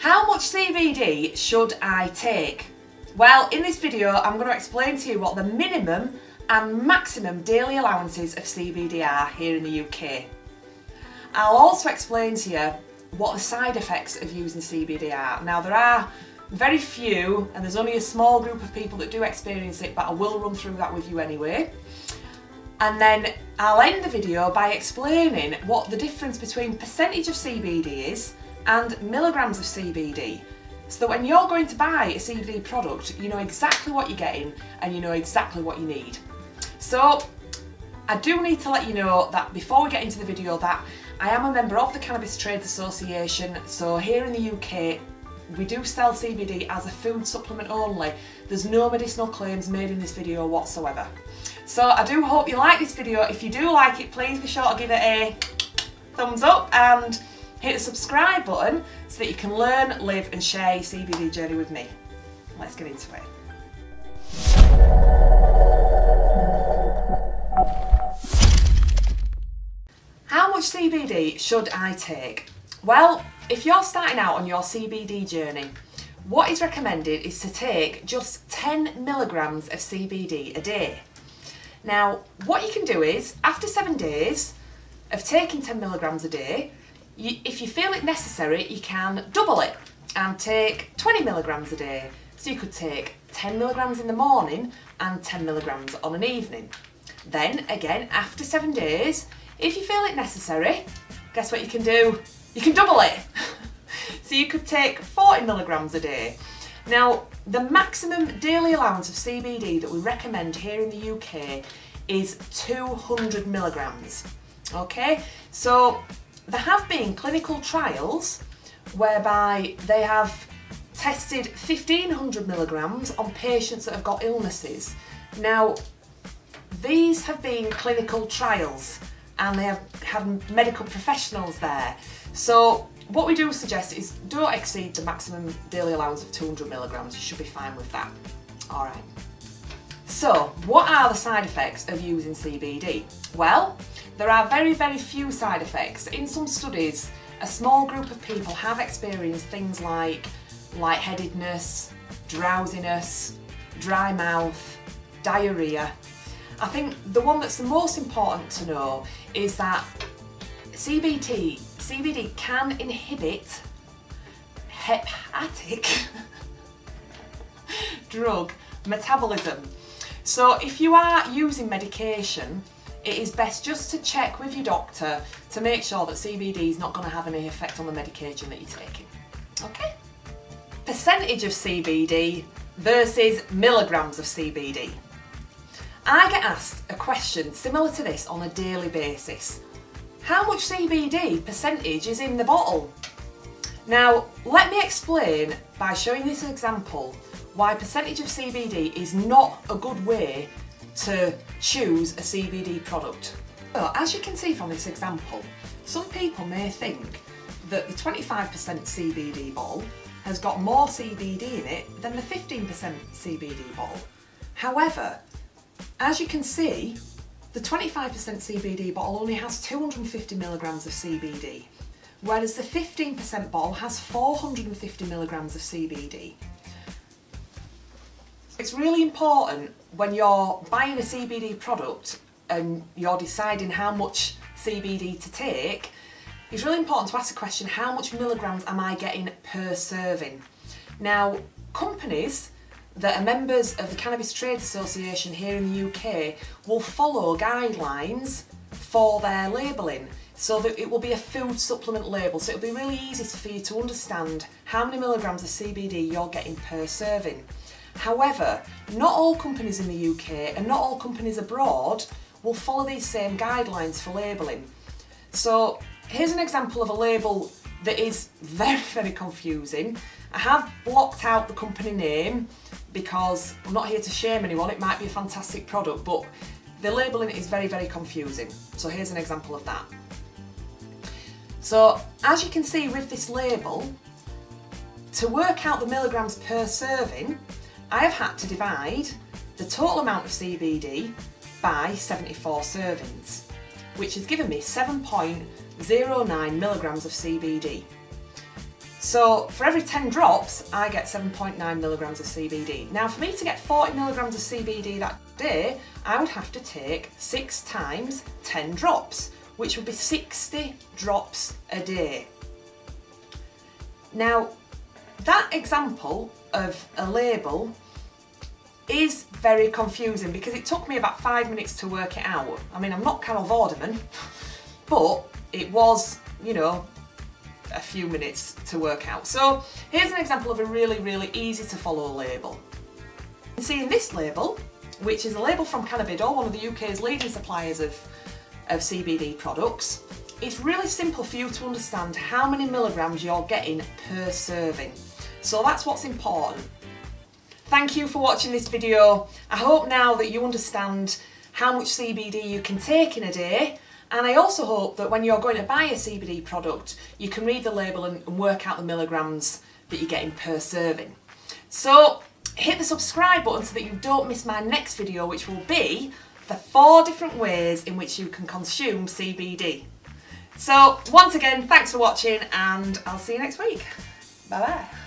How much CBD should I take? Well, in this video I'm going to explain to you what the minimum and maximum daily allowances of CBD are here in the UK. I'll also explain to you what the side effects of using CBD are. Now there are very few and there's only a small group of people that do experience it, but I will run through that with you anyway. And then I'll end the video by explaining what the difference between percentage of CBD is and milligrams of CBD, so that when you're going to buy a CBD product you know exactly what you're getting and you know exactly what you need. So I do need to let you know that before we get into the video that I am a member of the Cannabis Trades Association, so here in the UK we do sell CBD as a food supplement only. There's no medicinal claims made in this video whatsoever. So I do hope you like this video. If you do like it, please be sure to give it a thumbs up and hit the subscribe button so that you can learn, live and share your CBD journey with me. Let's get into it. How much CBD should I take? Well, if you're starting out on your CBD journey, what is recommended is to take just 10 milligrams of CBD a day. Now, what you can do is, after 7 days of taking 10 milligrams a day, if you feel it necessary, you can double it and take 20 milligrams a day. So you could take 10 milligrams in the morning and 10 milligrams on an evening. Then again, after 7 days, if you feel it necessary, guess what you can do? You can double it. So you could take 40 milligrams a day. Now, the maximum daily allowance of CBD that we recommend here in the UK is 200 milligrams. Okay, so there have been clinical trials whereby they have tested 1500 milligrams on patients that have got illnesses. Now, these have been clinical trials and they have had medical professionals there. So what we do suggest is don't exceed the maximum daily allowance of 200 milligrams. You should be fine with that. All right. So what are the side effects of using CBD? Well, there are very, very few side effects. In some studies, a small group of people have experienced things like lightheadedness, drowsiness, dry mouth, diarrhea. I think the one that's the most important to know is that CBD can inhibit hepatic drug metabolism. So if you are using medication, it is best just to check with your doctor to make sure that CBD is not going to have any effect on the medication that you're taking. Okay? Percentage of CBD versus milligrams of CBD. I get asked a question similar to this on a daily basis. How much CBD percentage is in the bottle? Now, let me explain by showing this example why percentage of CBD is not a good way to choose a CBD product. So, as you can see from this example, some people may think that the 25% CBD bottle has got more CBD in it than the 15% CBD bottle. However, as you can see, the 25% CBD bottle only has 250 milligrams of CBD, whereas the 15% bottle has 450 milligrams of CBD. It's really important when you're buying a CBD product and you're deciding how much CBD to take, it's really important to ask the question, how much milligrams am I getting per serving? Now, companies that are members of the Cannabis Trades Association here in the UK will follow guidelines for their labelling, so that it will be a food supplement label, so it'll be really easy for you to understand how many milligrams of CBD you're getting per serving. However, not all companies in the UK and not all companies abroad will follow these same guidelines for labelling. So here's an example of a label that is very, very confusing. I have blocked out the company name because I'm not here to shame anyone, it might be a fantastic product, but the labelling is very, very confusing. So here's an example of that. So as you can see with this label, to work out the milligrams per serving, I have had to divide the total amount of CBD by 74 servings, which has given me 7.09 milligrams of CBD. So for every 10 drops, I get 7.9 milligrams of CBD. Now for me to get 40 milligrams of CBD that day, I would have to take 6 times 10 drops, which would be 60 drops a day. Now, that example of a label is very confusing because it took me about 5 minutes to work it out. I mean, I'm not Carol Vorderman, but it was, you know, a few minutes to work out. So here's an example of a really, really easy to follow label. You can see in this label, which is a label from Cannabidol, one of the UK's leading suppliers of CBD products, it's really simple for you to understand how many milligrams you're getting per serving. So that's what's important. Thank you for watching this video. I hope now that you understand how much CBD you can take in a day, and I also hope that when you're going to buy a CBD product, you can read the label and work out the milligrams that you're getting per serving. So hit the subscribe button so that you don't miss my next video, which will be the 4 different ways in which you can consume CBD. So once again, thanks for watching, and I'll see you next week. Bye bye.